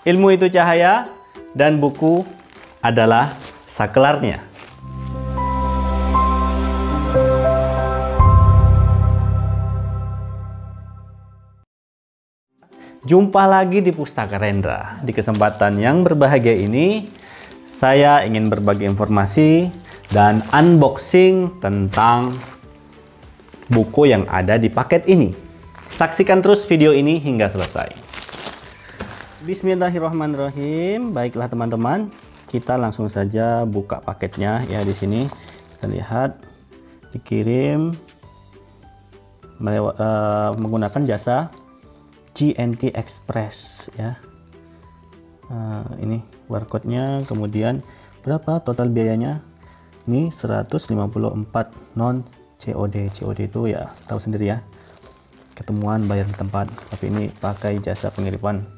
Ilmu itu cahaya dan buku adalah saklarnya. Jumpa lagi di Pustaka Rendra. Di kesempatan yang berbahagia ini, saya ingin berbagi informasi dan unboxing tentang buku yang ada di paket ini. Saksikan terus video ini hingga selesai. Bismillahirrahmanirrahim. Baiklah teman-teman, kita langsung saja buka paketnya ya. Di sini kita lihat dikirim menggunakan jasa GNT Express ya. Ini barcode-nya, kemudian berapa total biayanya? Ini 154 non COD. COD itu ya tahu sendiri ya, ketemuan bayar di tempat, tapi ini pakai jasa pengiriman.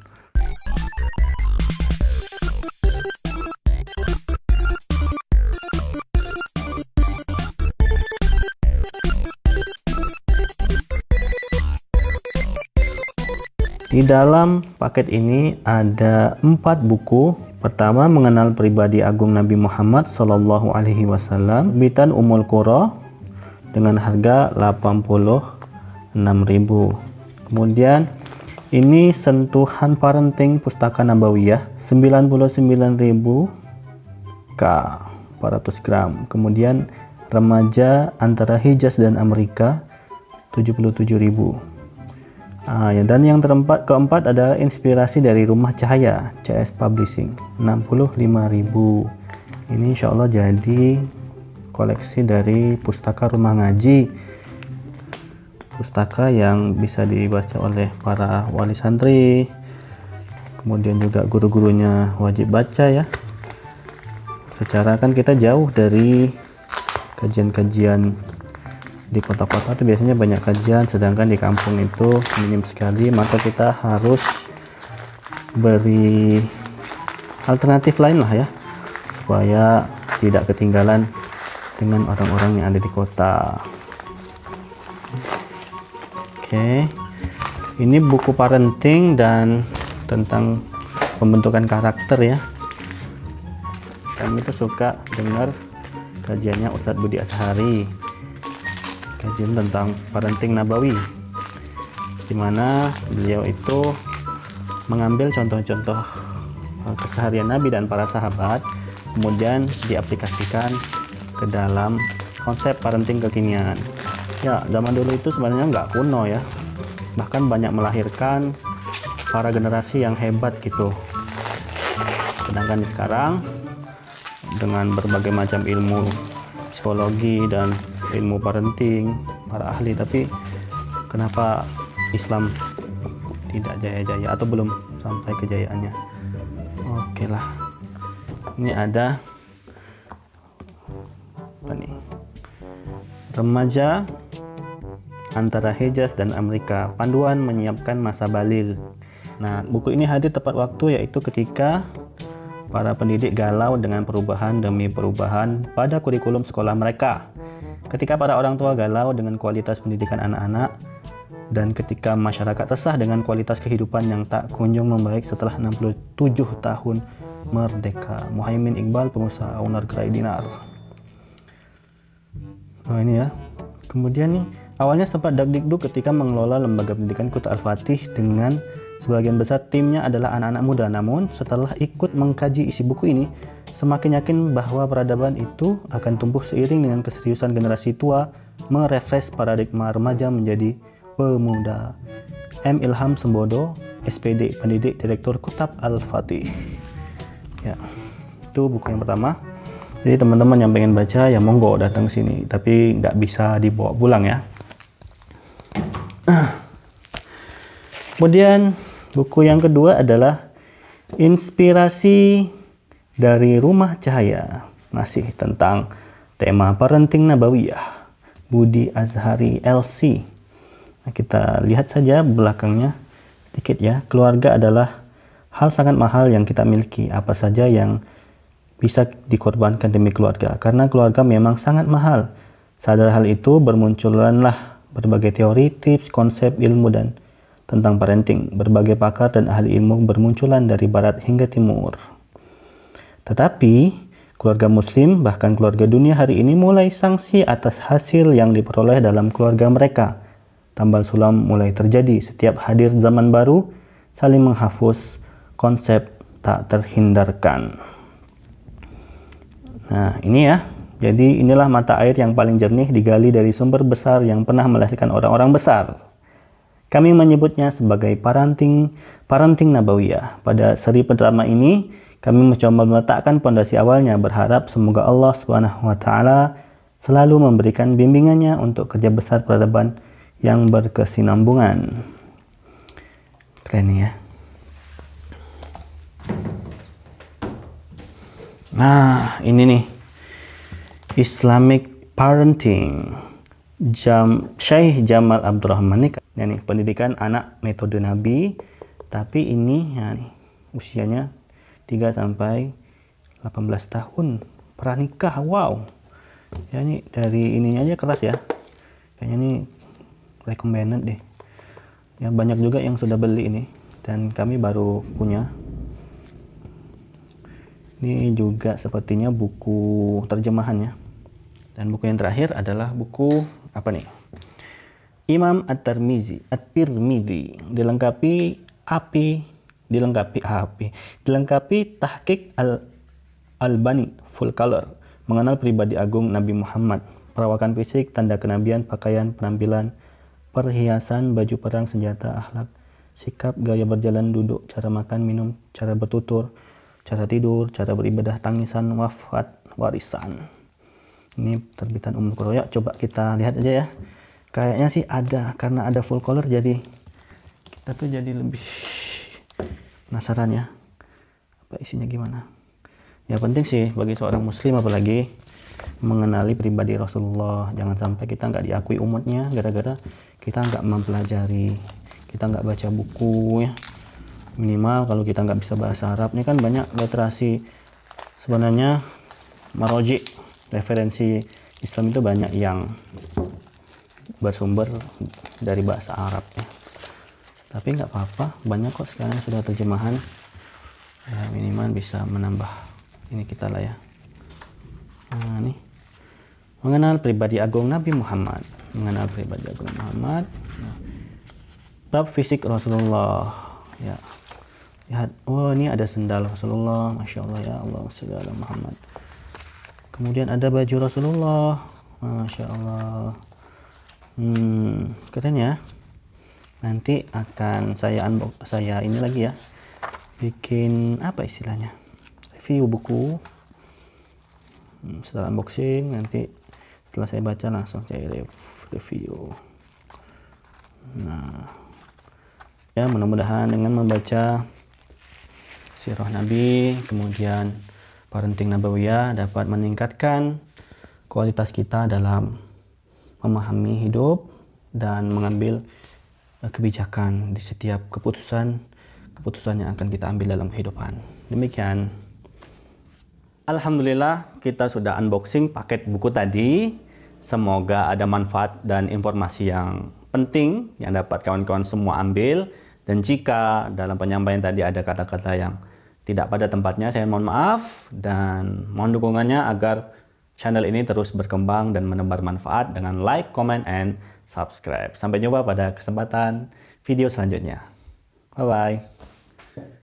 Di dalam paket ini ada 4 buku. Pertama, Mengenal Pribadi Agung Nabi Muhammad Sallallahu Alaihi Wasallam, bitan Ummul Qura dengan harga 86.000. Kemudian ini Sentuhan Parenting Pustaka Nabawiyah 99.000 K 400 gram. Kemudian Remaja Antara Hijaz dan Amerika 77.000. Dan yang keempat adalah Inspirasi dari Rumah Cahaya CS Publishing 65.000. Ini insya Allah jadi koleksi dari pustaka rumah ngaji, pustaka yang bisa dibaca oleh para wali santri, kemudian juga guru-gurunya wajib baca ya. Secara kan kita jauh dari kajian-kajian di kota-kota itu biasanya banyak kajian, sedangkan di kampung itu minim sekali, maka kita harus beri alternatif lain lah ya, supaya tidak ketinggalan dengan orang-orang yang ada di kota. Oke, ini buku parenting dan tentang pembentukan karakter ya. Kami itu suka dengar kajiannya Ustadz Budi Ashari, kajian tentang parenting nabawi, dimana beliau itu mengambil contoh-contoh keseharian Nabi dan para sahabat, kemudian diaplikasikan ke dalam konsep parenting kekinian. Ya, zaman dulu itu sebenarnya nggak kuno ya, bahkan banyak melahirkan para generasi yang hebat gitu. Sedangkan sekarang dengan berbagai macam ilmu psikologi dan ilmu parenting, para ahli, tapi kenapa Islam tidak jaya-jaya atau belum sampai kejayaannya? Oke lah, ini ada apa nih? Remaja Antara Hijaz dan Amerika, Panduan Menyiapkan Masa Baligh. Nah, buku ini hadir tepat waktu, yaitu ketika para pendidik galau dengan perubahan demi perubahan pada kurikulum sekolah mereka. Ketika para orang tua galau dengan kualitas pendidikan anak-anak, dan ketika masyarakat resah dengan kualitas kehidupan yang tak kunjung membaik setelah 67 tahun merdeka. Muhaimin Iqbal, pengusaha owner gerai dinar. Nah ini ya. Kemudian nih, awalnya sempat dakdikduk ketika mengelola lembaga pendidikan Kut Al-Fatih dengan sebagian besar timnya adalah anak-anak muda. Namun setelah ikut mengkaji isi buku ini, semakin yakin bahwa peradaban itu akan tumbuh seiring dengan keseriusan generasi tua merefresh paradigma remaja menjadi pemuda. M. Ilham Sembodo, SPD, pendidik Direktur Kutab Al-Fatih. Ya, itu buku yang pertama. Jadi teman-teman yang pengen baca ya monggo datang ke sini, tapi nggak bisa dibawa pulang ya. Kemudian buku yang kedua adalah Inspirasi dari Rumah Cahaya, masih tentang tema parenting nabawiyah, Budi Azhari LC. Nah, kita lihat saja belakangnya sedikit ya. Keluarga adalah hal sangat mahal yang kita miliki. Apa saja yang bisa dikorbankan demi keluarga, karena keluarga memang sangat mahal. Sadar hal itu, bermunculanlah berbagai teori, tips, konsep, ilmu, dan tentang parenting. Berbagai pakar dan ahli ilmu bermunculan dari barat hingga timur. Tetapi, keluarga muslim bahkan keluarga dunia hari ini mulai sangsi atas hasil yang diperoleh dalam keluarga mereka. Tambal sulam mulai terjadi setiap hadir zaman baru, saling menghapus konsep tak terhindarkan. Nah, ini ya. Jadi inilah mata air yang paling jernih digali dari sumber besar yang pernah melahirkan orang-orang besar. Kami menyebutnya sebagai parenting nabawiyah. Pada seri drama ini, kami mencoba meletakkan pondasi awalnya, berharap semoga Allah SWT selalu memberikan bimbingannya untuk kerja besar peradaban yang berkesinambungan. Keren ya. Nah, ini nih. Islamic Parenting. Syekh Jamal Abdurrahman ini pendidikan anak metode Nabi, tapi ini ya nih, usianya 3 sampai 18 tahun pranikah. Wow. Ya ini dari ininya aja keras ya. Kayaknya ini recommended deh. Ya banyak juga yang sudah beli ini dan kami baru punya. Ini juga sepertinya buku terjemahannya. Dan buku yang terakhir adalah buku apa nih? Imam At-Tirmidzi, dilengkapi tahqiq Al-Albani full color, mengenal pribadi agung Nabi Muhammad, perawakan fisik, tanda kenabian, pakaian, penampilan, perhiasan, baju perang, senjata, akhlak, sikap, gaya berjalan, duduk, cara makan, minum, cara bertutur, cara tidur, cara beribadah, tangisan, wafat, warisan. Ini terbitan Ummul Qura. Coba kita lihat aja ya. Kayaknya sih ada, karena ada full color jadi kita tuh jadi lebih penasaran ya. Apa isinya gimana. Ya penting sih bagi seorang muslim apalagi mengenali pribadi Rasulullah. Jangan sampai kita nggak diakui umatnya gara-gara kita nggak mempelajari, kita nggak baca buku ya. Minimal kalau kita nggak bisa bahasa Arab, ini kan banyak literasi sebenarnya maroji, referensi Islam itu banyak yang bersumber dari bahasa Arab ya. Tapi nggak apa-apa, banyak kok sekarang sudah terjemahan ya, minimal bisa menambah ini kita lah ya. Nah nih, mengenal pribadi agung Nabi Muhammad, nah, bab fisik Rasulullah ya. Lihat, oh ini ada sendal Rasulullah, Masya Allah ya Allah, segala Muhammad. Kemudian ada baju Rasulullah, Masya Allah. Keren ya. Nanti akan saya ini lagi ya, bikin apa istilahnya, review buku. Setelah unboxing, nanti setelah saya baca langsung saya review. Nah ya, mudah-mudahan dengan membaca sirah Nabi, kemudian parenting nabawiyah dapat meningkatkan kualitas kita dalam memahami hidup dan mengambil kebijakan di setiap keputusan yang akan kita ambil dalam kehidupan. Demikian. Alhamdulillah kita sudah unboxing paket buku tadi. Semoga ada manfaat dan informasi yang penting yang dapat kawan-kawan semua ambil. Dan jika dalam penyampaian tadi ada kata-kata yang tidak pada tempatnya, saya mohon maaf dan mohon dukungannya agar channel ini terus berkembang dan menebar manfaat dengan like, comment, and subscribe. Sampai jumpa pada kesempatan video selanjutnya. Bye-bye.